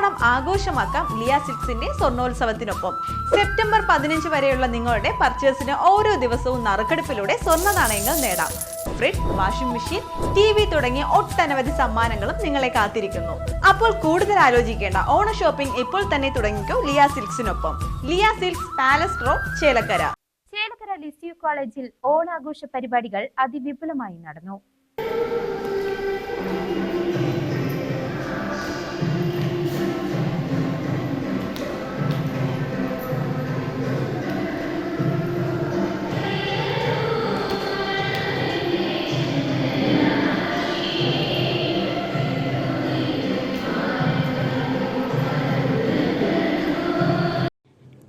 Onam ആഘോഷമാക്കാം Liya സിൽക്സിന്റെ സ്വർണ്ണോത്സവത്തിനൊപ്പം. September 15 വരെയുള്ള നിങ്ങളുടെ പർച്ചേസിന് ഓരോ ദിവസവും നറുക്കെടുപ്പിലൂടെ സ്വർണ്ണ നാണയങ്ങൾ നേടാം. ഫ്രിഡ്ജ്, വാഷിംഗ് മെഷീൻ, TV തുടങ്ങിയ ഒട്ടനവധി സമ്മാനങ്ങളും നിങ്ങളെ കാത്തിരിക്കുന്നു. അപ്പോൾ കൂടുതൽ ആലോചിക്കേണ്ട, ഓണ ഷോപ്പിംഗ് ഇപ്പോൾ തന്നെ തുടങ്ങിക്കോ ലിയ സിൽക്സിനൊപ്പം. Liya Silks, Palace Road, Chelakkara. Chelakkara Lisieux കോളേജിൽ ഓണാഘോഷ പരിപാടികൾ അതിവിപുലമായി നടന്നു.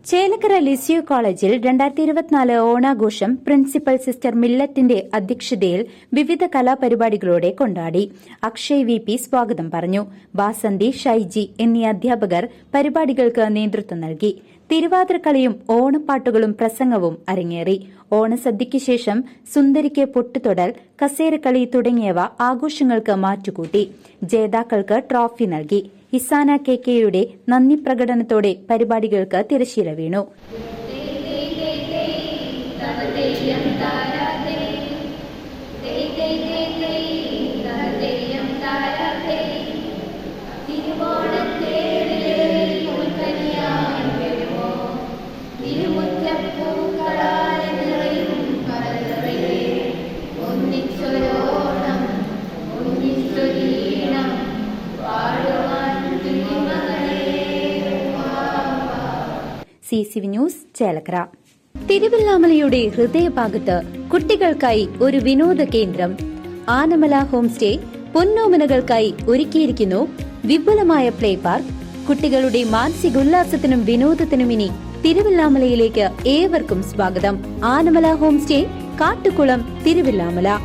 ചേലക്കര ലിസ്യു കോളേജിൽ 2024 ഓണാഘോഷം പ്രിൻസിപ്പൽ സിസ്റ്റർ മില്ലറ്റിന്റെ അധ്യക്ഷതയിൽ വിവിധ കലാപരിപാടികളോടെ കൊണ്ടാടി. അക്ഷയ് VP സ്വാഗതം പറഞ്ഞു. ബാസന്തി, ഷൈജി എന്നീ അധ്യാപകർ പരിപാടികൾക്ക് നേതൃത്വം നൽകി. തിരുവാതിരക്കളിയും ഓണപ്പാട്ടുകളും പ്രസംഗവും അരങ്ങേറി. ഓണസദ്യയ്ക്ക് ശേഷം സുന്ദരിക്ക് പൊട്ടുതൊടൽ, കസേരക്കളി തുടങ്ങിയവ ആഘോഷങ്ങൾക്ക് മാറ്റുകൂട്ടി. ജേതാക്കൾക്ക് ട്രോഫി നൽകി. ഇസാന KKയുടെ നന്ദി പ്രകടനത്തോടെ പരിപാടികൾക്ക് തിരശ്ശീല വീണു. CCV news, Chelakkara. തിരുവല്ലാമലയുടെ ഹൃദയഭാഗത്ത് കുട്ടികൾക്കായി ഒരു വിനോദ കേന്ദ്രം. ആനമല ഹോം സ്റ്റേ പൊന്നോമനകൾക്കായി ഒരുക്കിയിരിക്കുന്നു വിപുലമായ പ്ലേ പാർക്ക്. കുട്ടികളുടെ മാനസികോല്ലാസത്തിനും വിനോദത്തിനും ഇനി തിരുവല്ലാമലയിലേക്ക് ഏവർക്കും സ്വാഗതം. Anamala home stay, Kattukulam, Thiruvallamala.